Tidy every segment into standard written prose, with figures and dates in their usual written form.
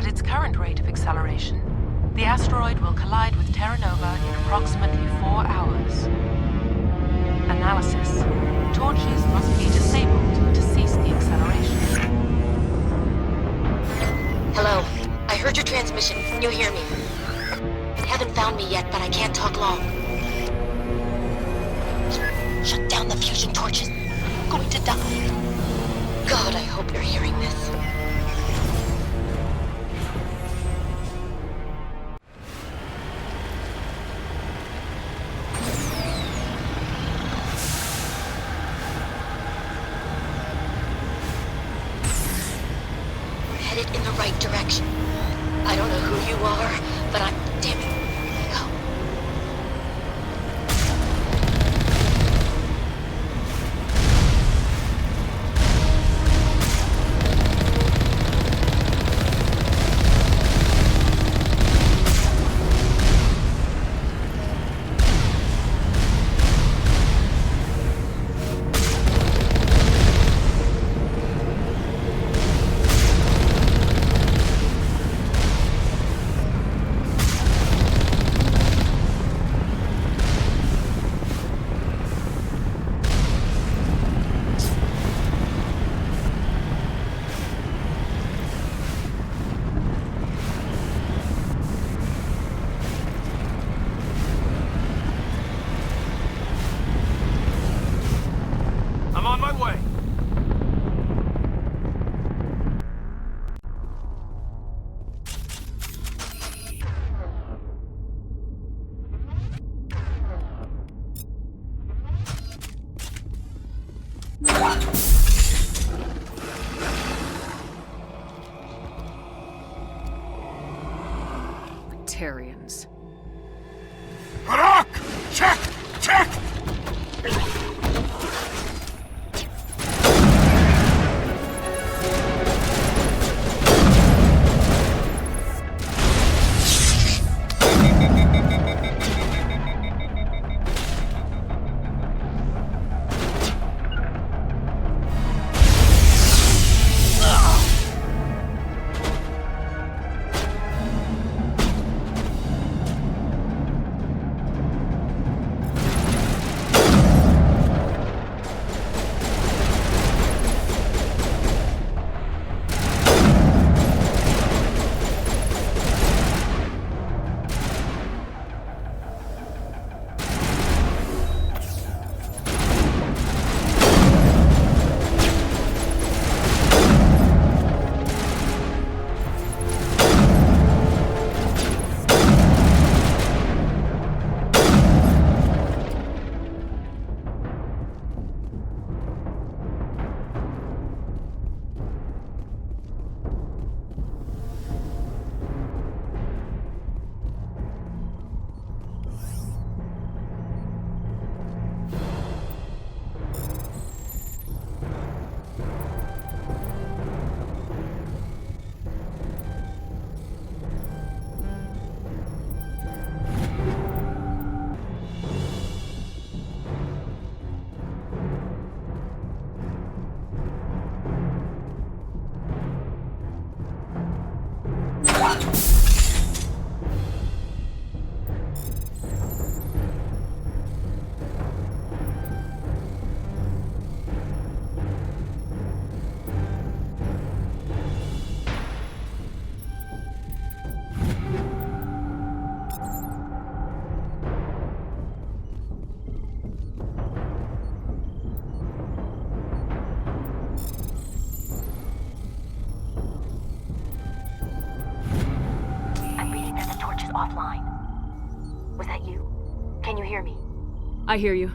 At its current rate of acceleration, the asteroid will collide with Terra Nova in approximately 4 hours. Analysis. Torches must be disabled to cease the acceleration. Hello. I heard your transmission. Can you hear me? You haven't found me yet, but I can't talk long. Shut down the fusion torches. I'm going to die. God, I hope you're hearing this. We're headed in the right direction. I don't know who you are, but I'm... Damn it. Go. I'm on my way. Batarians. Harak! Check! Check! Offline. Was that you? Can you hear me? I hear you.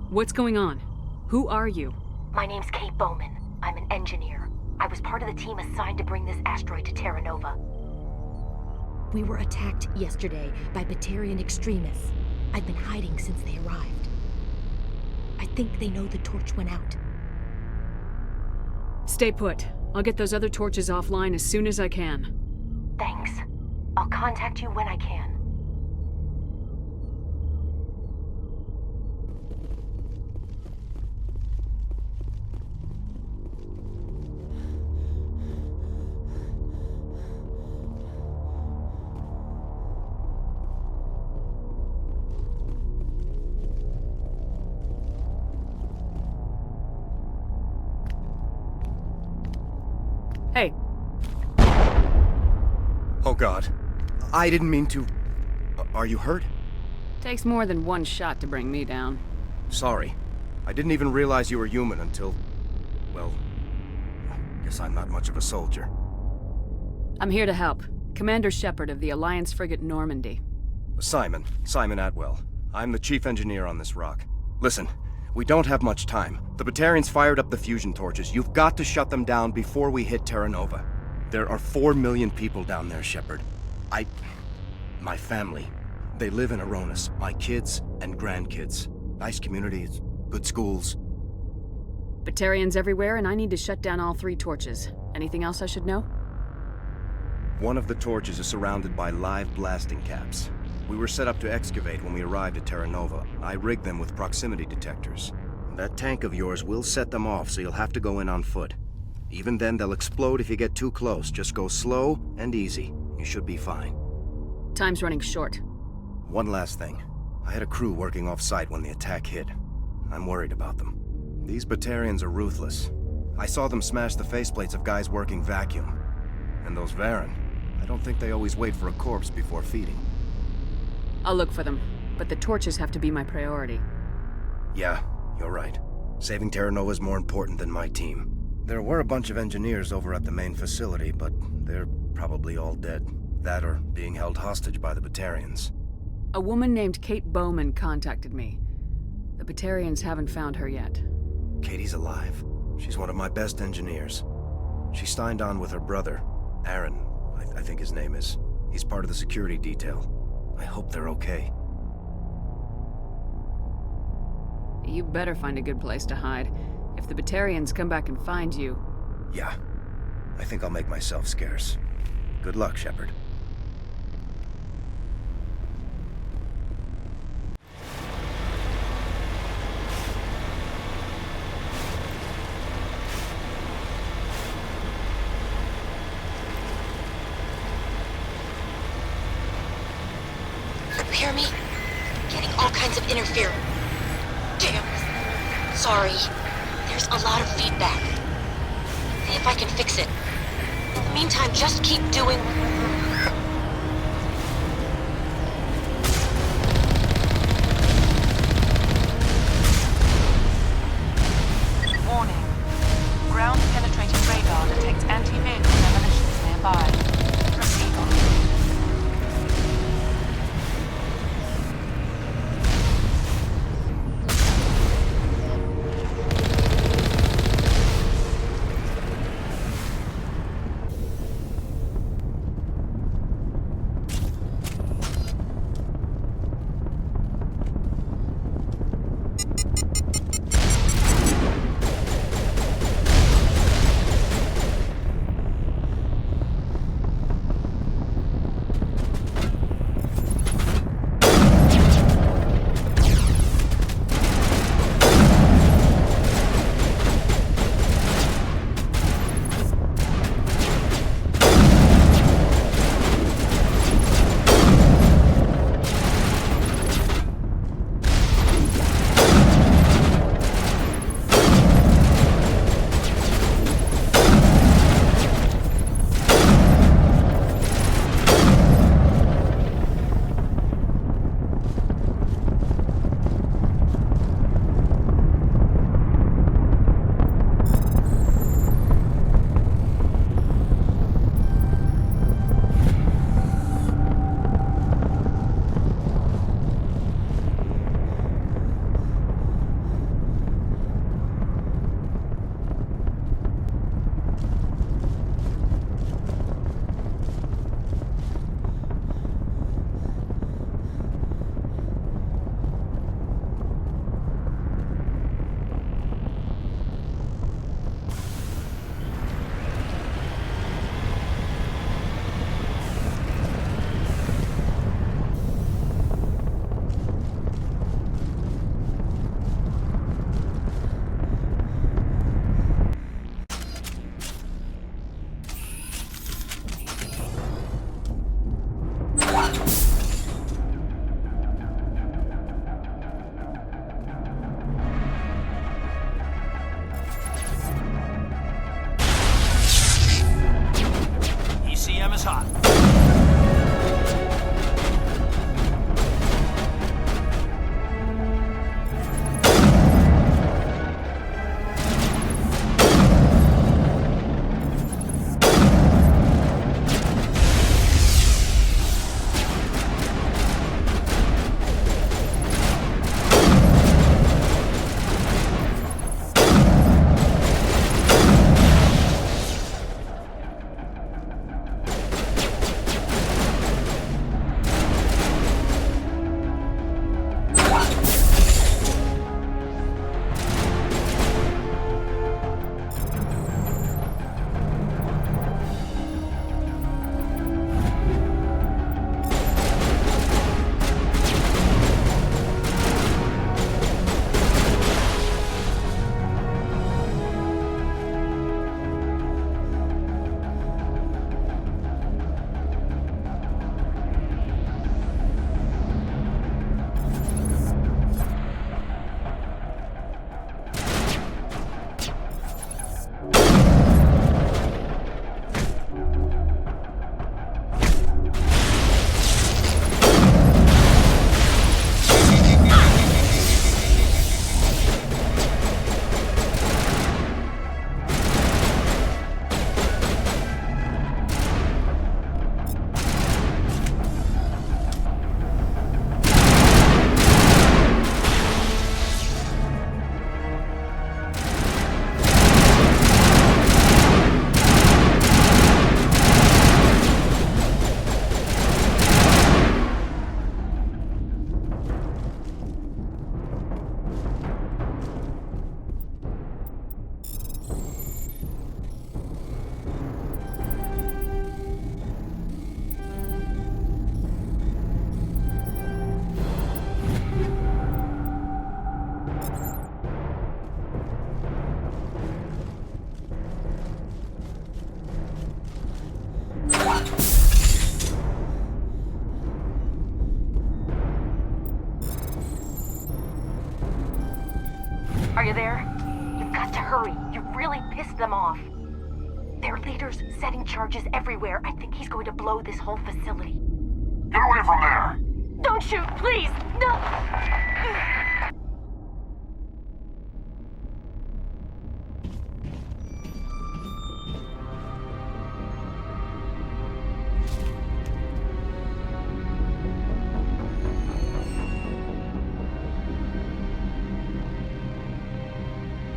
What's going on? Who are you? My name's Kate Bowman. I'm an engineer. I was part of the team assigned to bring this asteroid to Terra Nova. We were attacked yesterday by Batarian extremists. I've been hiding since they arrived. I think they know the torch went out. Stay put. I'll get those other torches offline as soon as I can. Thanks. I'll contact you when I can. Oh God. I didn't mean to... Are you hurt? Takes more than one shot to bring me down. Sorry. I didn't even realize you were human until... well... guess I'm not much of a soldier. I'm here to help. Commander Shepard of the Alliance frigate Normandy. Simon Atwell. I'm the chief engineer on this rock. Listen, we don't have much time. The Batarians fired up the fusion torches. You've got to shut them down before we hit Terra Nova. There are 4 million people down there, Shepard. My family, they live in Aronis. My kids and grandkids. Nice communities, good schools. Batarians everywhere, and I need to shut down all 3 torches. Anything else I should know? One of the torches is surrounded by live blasting caps. We were set up to excavate when we arrived at Terra Nova. I rigged them with proximity detectors. That tank of yours will set them off, so you'll have to go in on foot. Even then, they'll explode if you get too close. Just go slow and easy. You should be fine. Time's running short. One last thing. I had a crew working off-site when the attack hit. I'm worried about them. These Batarians are ruthless. I saw them smash the faceplates of guys working vacuum. And those Varen, I don't think they always wait for a corpse before feeding. I'll look for them, but the torches have to be my priority. Yeah, you're right. Saving Terra Nova is more important than my team. There were a bunch of engineers over at the main facility, but they're probably all dead. That or being held hostage by the Batarians. A woman named Kate Bowman contacted me. The Batarians haven't found her yet. Katy's alive. She's one of my best engineers. She signed on with her brother, Aaron, I think his name is. He's part of the security detail. I hope they're okay. You better find a good place to hide. If the Batarians come back and find you... Yeah. I think I'll make myself scarce. Good luck, Shepard. You hear me? Getting all kinds of interference. Damn. Sorry. There's a lot of feedback. See if I can fix it. In the meantime, just keep doing... Warning. Ground-penetrating radar detects anti-vehicle demolitions nearby. Proceed on. ECM is hot. soldiers, setting charges everywhere. I think he's going to blow this whole facility. Get away from there! Don't shoot, please! No!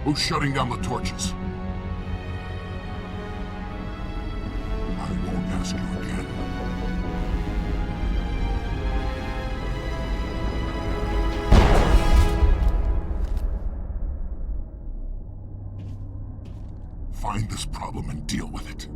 Who's shutting down the torches? I won't ask you again. Find this problem and deal with it.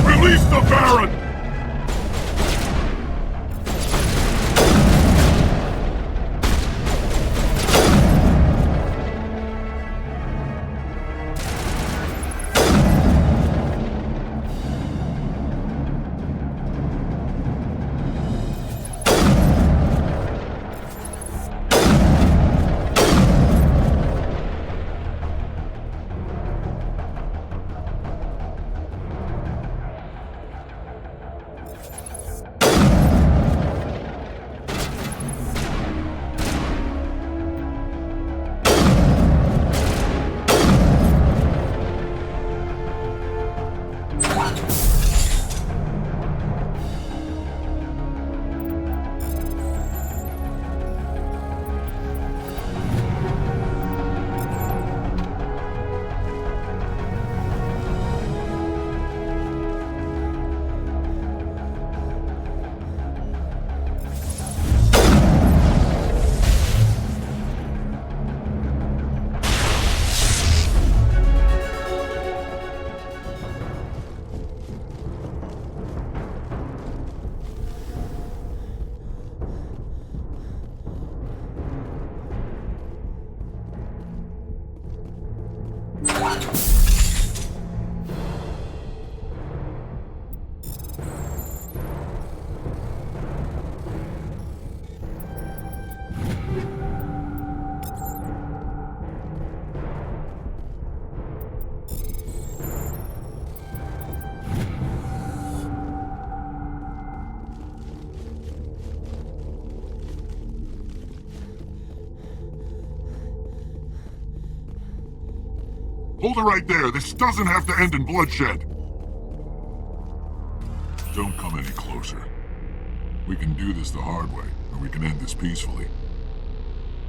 Release the Baron! Hold it right there. This doesn't have to end in bloodshed. Don't come any closer. We can do this the hard way, or we can end this peacefully.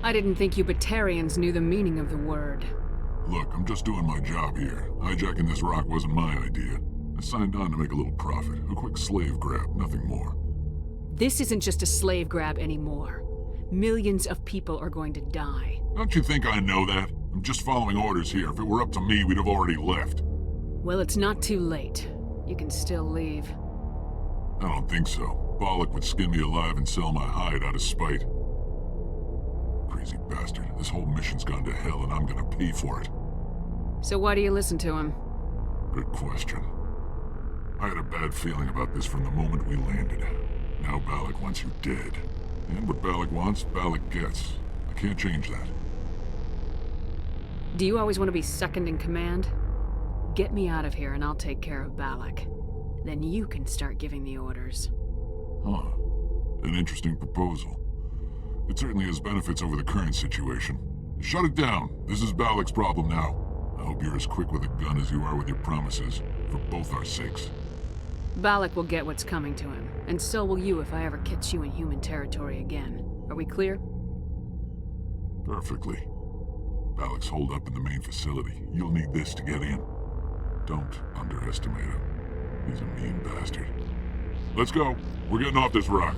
I didn't think you Batarians knew the meaning of the word. Look, I'm just doing my job here. Hijacking this rock wasn't my idea. I signed on to make a little profit. A quick slave grab, nothing more. This isn't just a slave grab anymore. Millions of people are going to die. Don't you think I know that? I'm just following orders here. If it were up to me, we'd have already left. Well, it's not too late. You can still leave. I don't think so. Bollock would skin me alive and sell my hide out of spite. Crazy bastard. This whole mission's gone to hell and I'm gonna pay for it. So why do you listen to him? Good question. I had a bad feeling about this from the moment we landed. Now Bollock wants you dead. And what Bollock wants, Bollock gets. I can't change that. Do you always want to be second in command? Get me out of here and I'll take care of Balak. Then you can start giving the orders. Huh. An interesting proposal. It certainly has benefits over the current situation. Shut it down. This is Balak's problem now. I hope you're as quick with a gun as you are with your promises, for both our sakes. Balak will get what's coming to him, and so will you if I ever catch you in human territory again. Are we clear? Perfectly. Balak's holed up in the main facility. You'll need this to get in. Don't underestimate him. He's a mean bastard. Let's go. We're getting off this rock.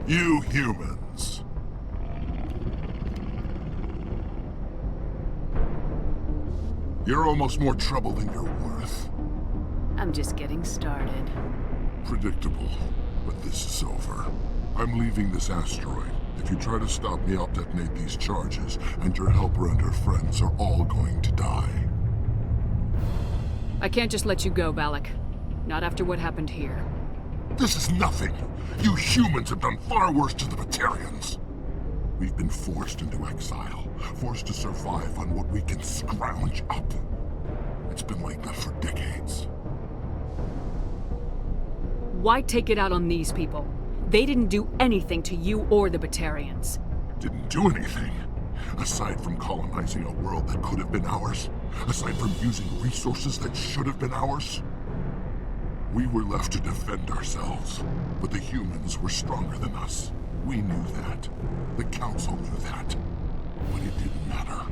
You humans. You're almost more trouble than you're worth. I'm just getting started. Predictable, but this is over. I'm leaving this asteroid. If you try to stop me, I'll detonate these charges, and your helper and her friends are all going to die. I can't just let you go, Balak. Not after what happened here. This is nothing. You humans have done far worse to the Batarians. We've been forced into exile, forced to survive on what we can scrounge up. It's been like that for decades. Why take it out on these people? They didn't do anything to you or the Batarians. Didn't do anything. Aside from colonizing a world that could have been ours. Aside from using resources that should have been ours. We were left to defend ourselves. But the humans were stronger than us. We knew that. The Council knew that. But it didn't matter.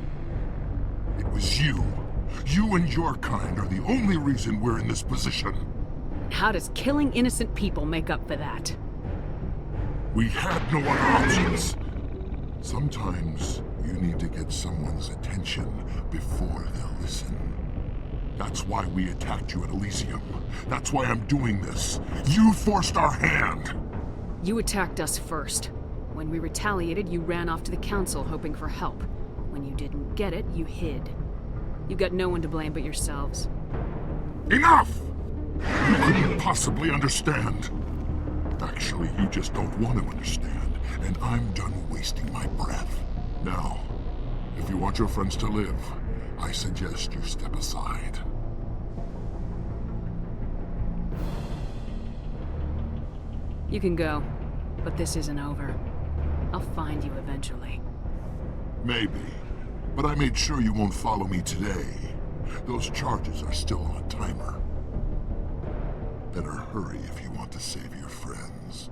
It was you. You and your kind are the only reason we're in this position. How does killing innocent people make up for that? We had no other options. Sometimes you need to get someone's attention before they'll listen. That's why we attacked you at Elysium. That's why I'm doing this. You forced our hand. You attacked us first. When we retaliated, you ran off to the Council hoping for help. When you didn't get it, you hid. You got no one to blame but yourselves. Enough! You couldn't possibly understand. Actually, you just don't want to understand, and I'm done wasting my breath. Now, if you want your friends to live, I suggest you step aside. You can go, but this isn't over. I'll find you eventually. Maybe, but I made sure you won't follow me today. Those charges are still on a timer. Better hurry if you want to save your friends.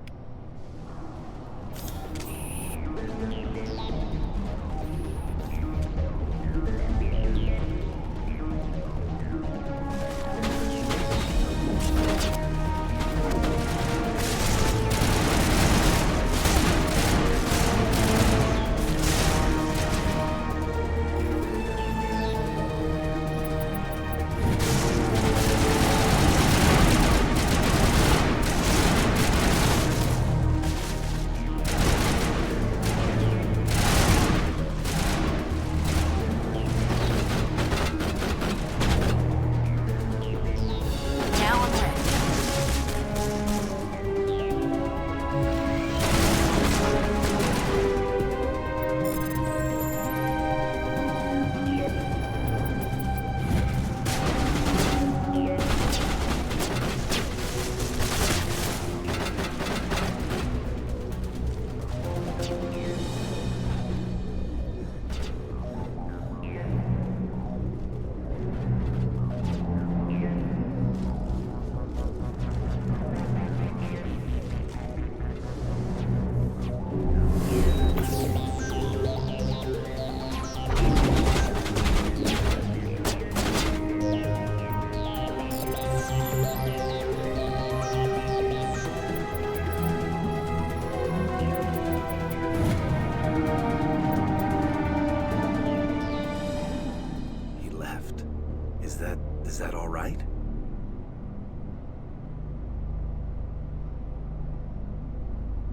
Is that all right?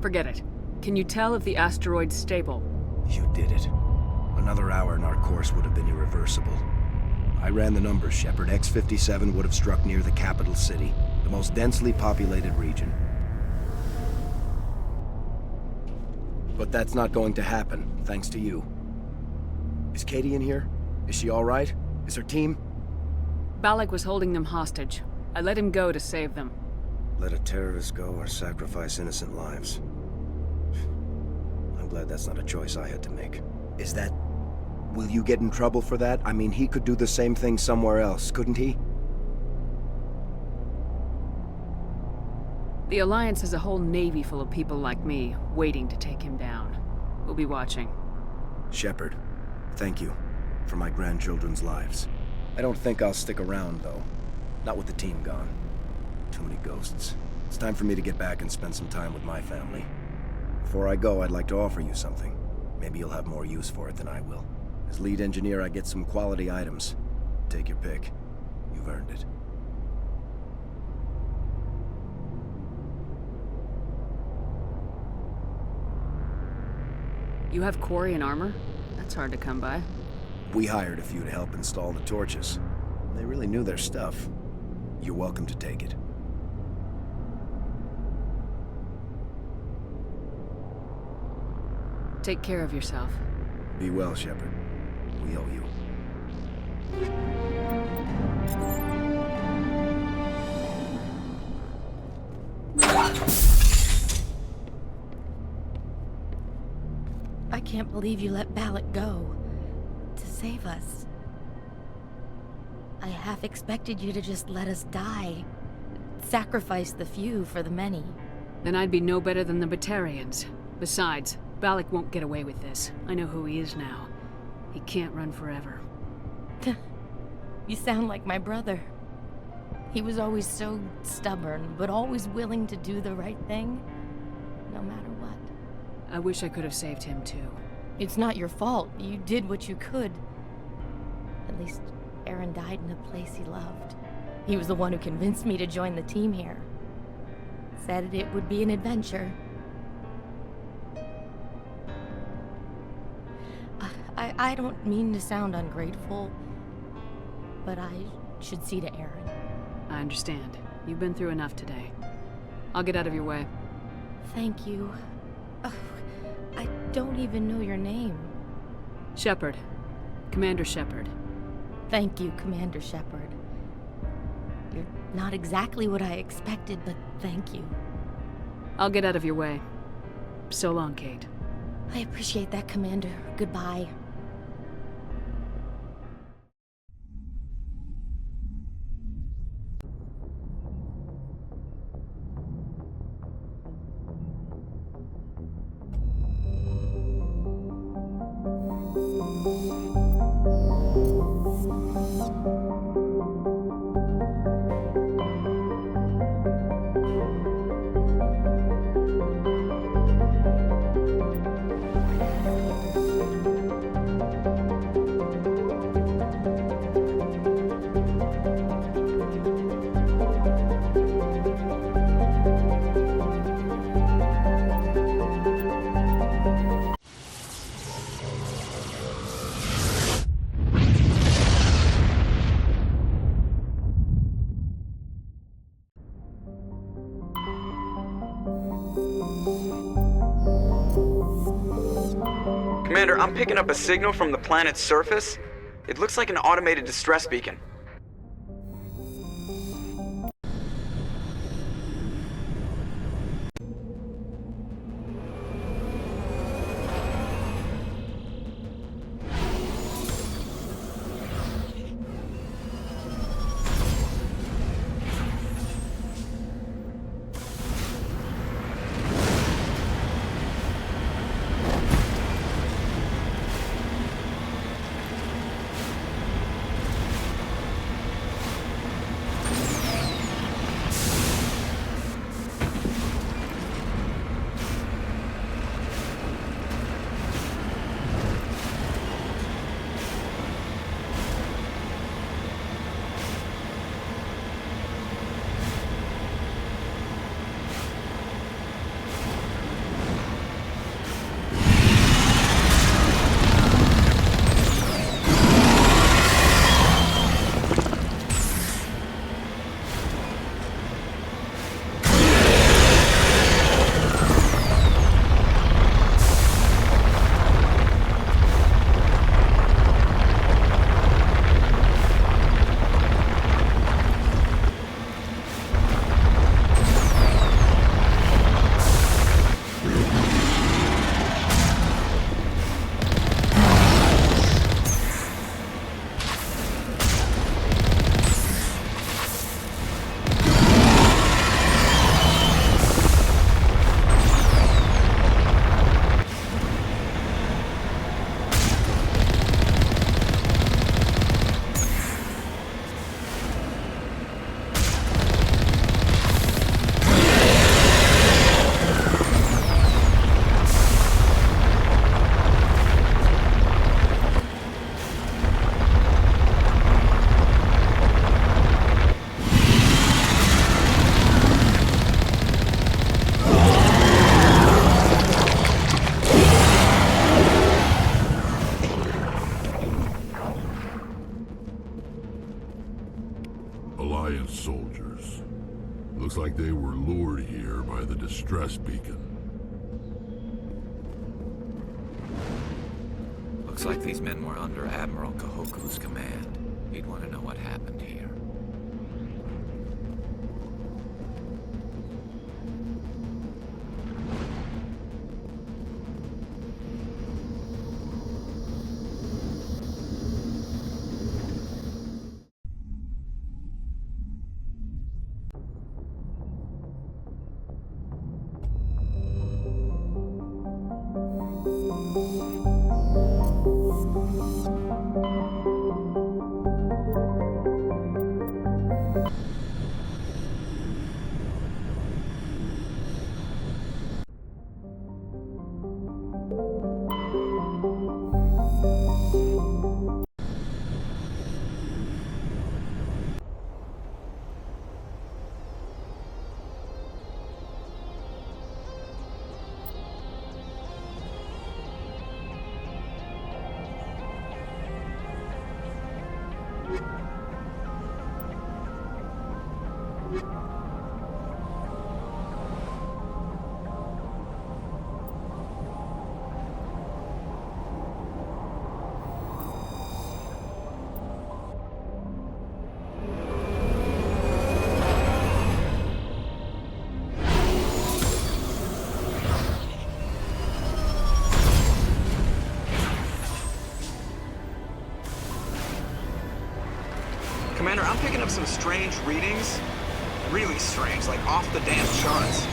Forget it. Can you tell if the asteroid's stable? You did it. Another hour and our course would have been irreversible. I ran the numbers, Shepard. X-57 would have struck near the capital city, the most densely populated region. But that's not going to happen, thanks to you. Is Katy in here? Is she all right? Is her team? Balak was holding them hostage. I let him go to save them. Let a terrorist go or sacrifice innocent lives. I'm glad that's not a choice I had to make. Is that... Will you get in trouble for that? I mean, he could do the same thing somewhere else, couldn't he? The Alliance has a whole navy full of people like me, waiting to take him down. We'll be watching. Shepard, thank you for my grandchildren's lives. I don't think I'll stick around, though. Not with the team gone. Too many ghosts. It's time for me to get back and spend some time with my family. Before I go, I'd like to offer you something. Maybe you'll have more use for it than I will. As lead engineer, I get some quality items. Take your pick. You've earned it. You have Quarian armor? That's hard to come by. We hired a few to help install the torches. They really knew their stuff. You're welcome to take it. Take care of yourself. Be well, Shepard. We owe you. I can't believe you let Balak go. To save us. I half expected you to just let us die. Sacrifice the few for the many. Then I'd be no better than the Batarians. Besides, Balak won't get away with this. I know who he is now. He can't run forever. You sound like my brother. He was always so stubborn, but always willing to do the right thing, no matter what. I wish I could have saved him too. It's not your fault. You did what you could. At least Aaron died in a place he loved. He was the one who convinced me to join the team here. Said it would be an adventure. I don't mean to sound ungrateful, but I should see to Aaron. I understand. You've been through enough today. I'll get out of your way. Thank you. Oh, I don't even know your name. Shepard. Commander Shepard. Thank you, Commander Shepard. You're not exactly what I expected, but thank you. I'll get out of your way. So long, Kate. I appreciate that, Commander. Goodbye. Commander, I'm picking up a signal from the planet's surface. It looks like an automated distress beacon. like they were lured here by the distress beacon. Looks like these men were under Admiral Kahoku's command. He'd want to know what happened here. Commander, I'm picking up some strange readings. Really strange, like off the damn charts.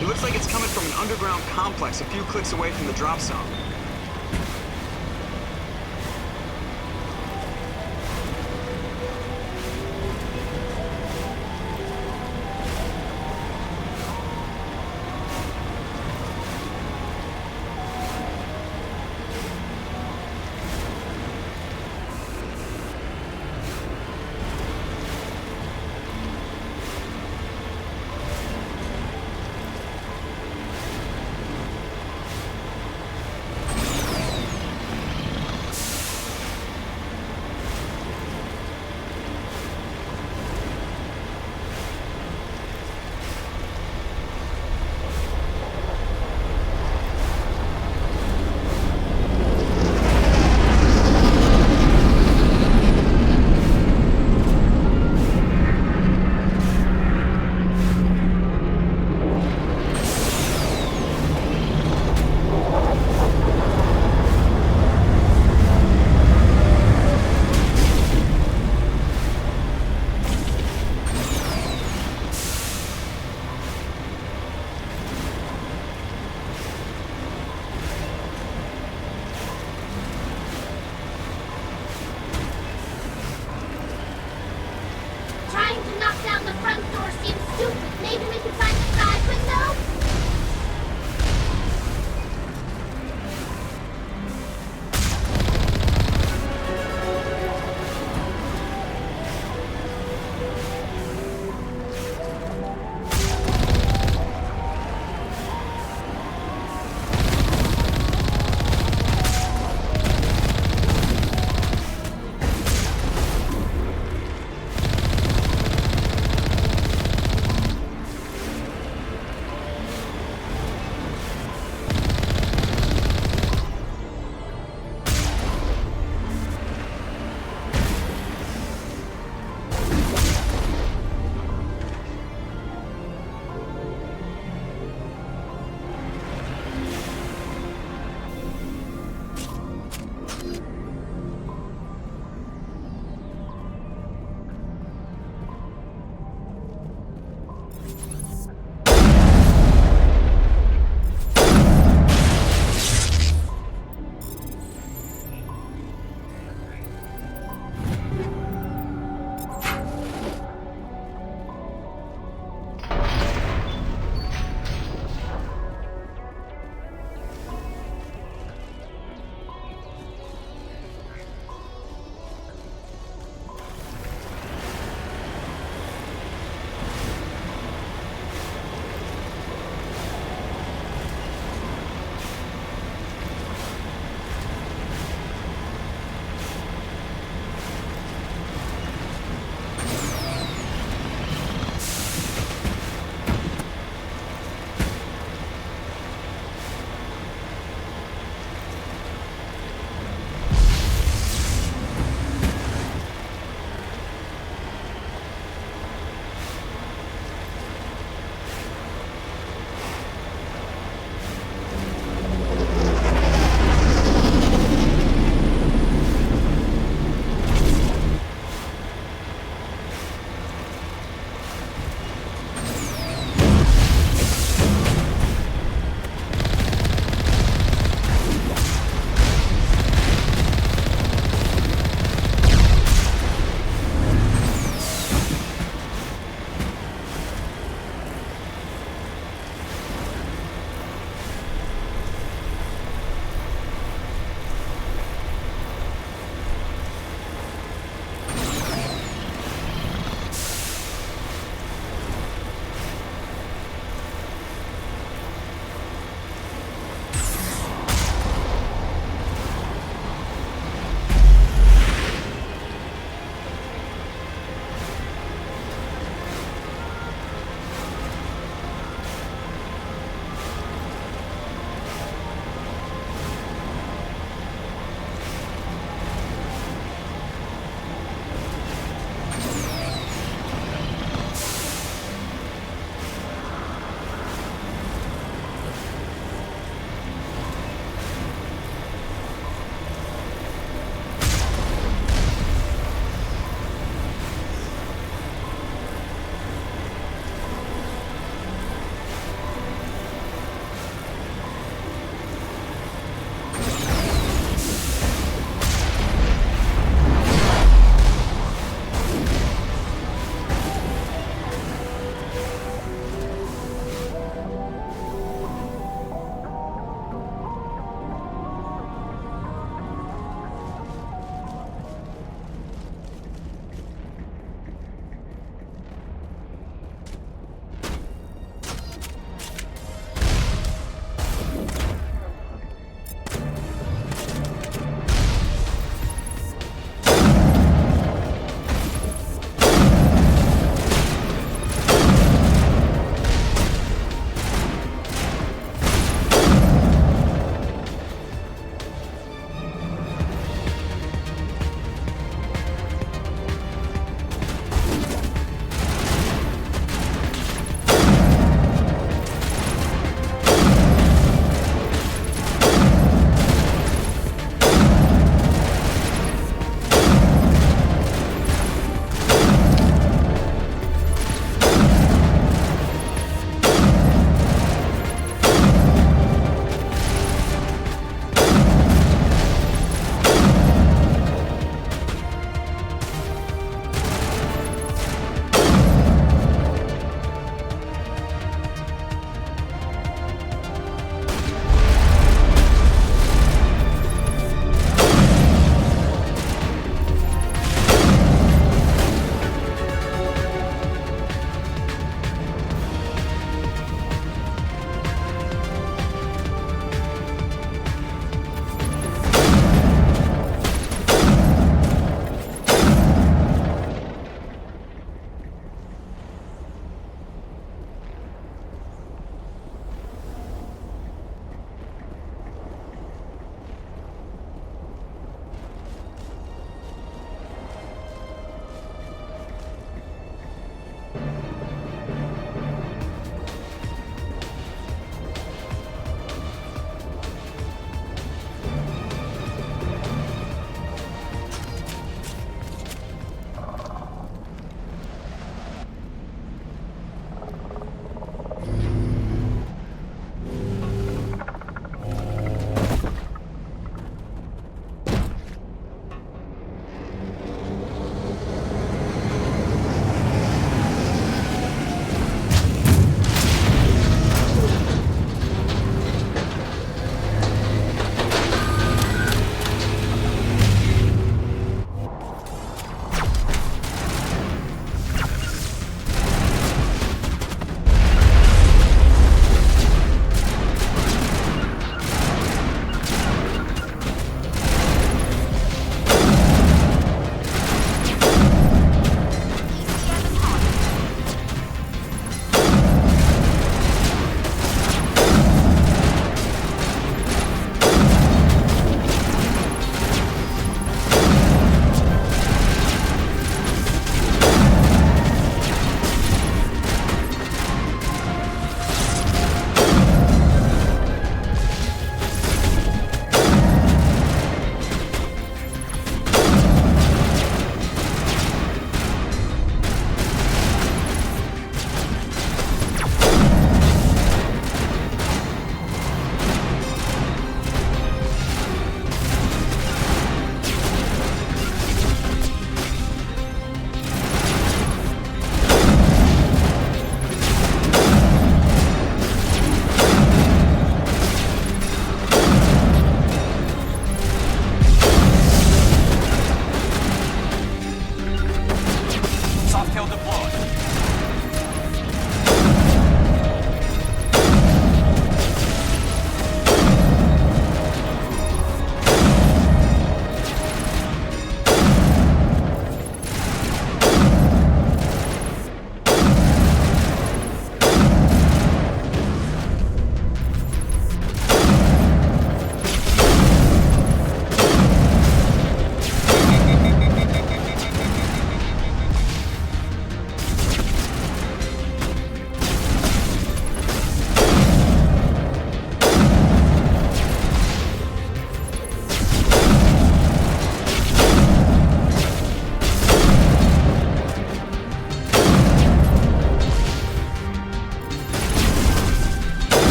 It looks like it's coming from an underground complex a few clicks away from the drop zone.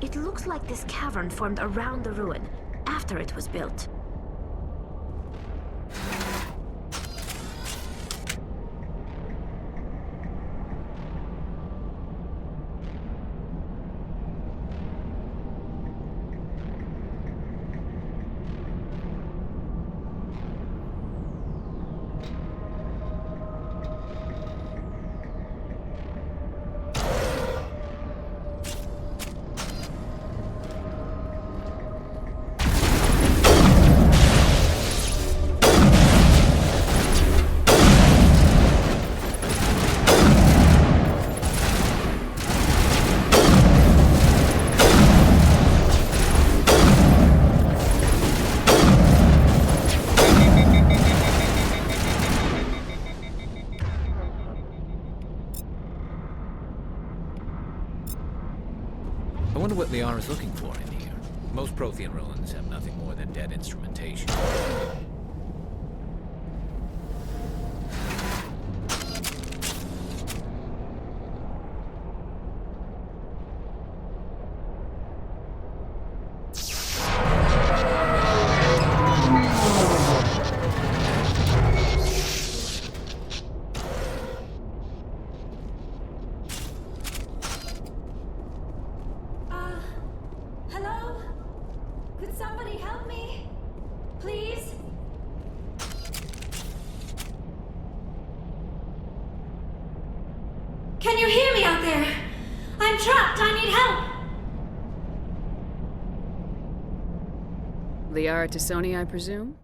It looks like this cavern formed around the ruin, after it was built. I wonder what Liara's looking for in here. Most Prothean ruins have nothing more than dead instrumentation. Hello? Could somebody help me? Please? Can you hear me out there? I'm trapped. I need help. Liara Tassoni, I presume?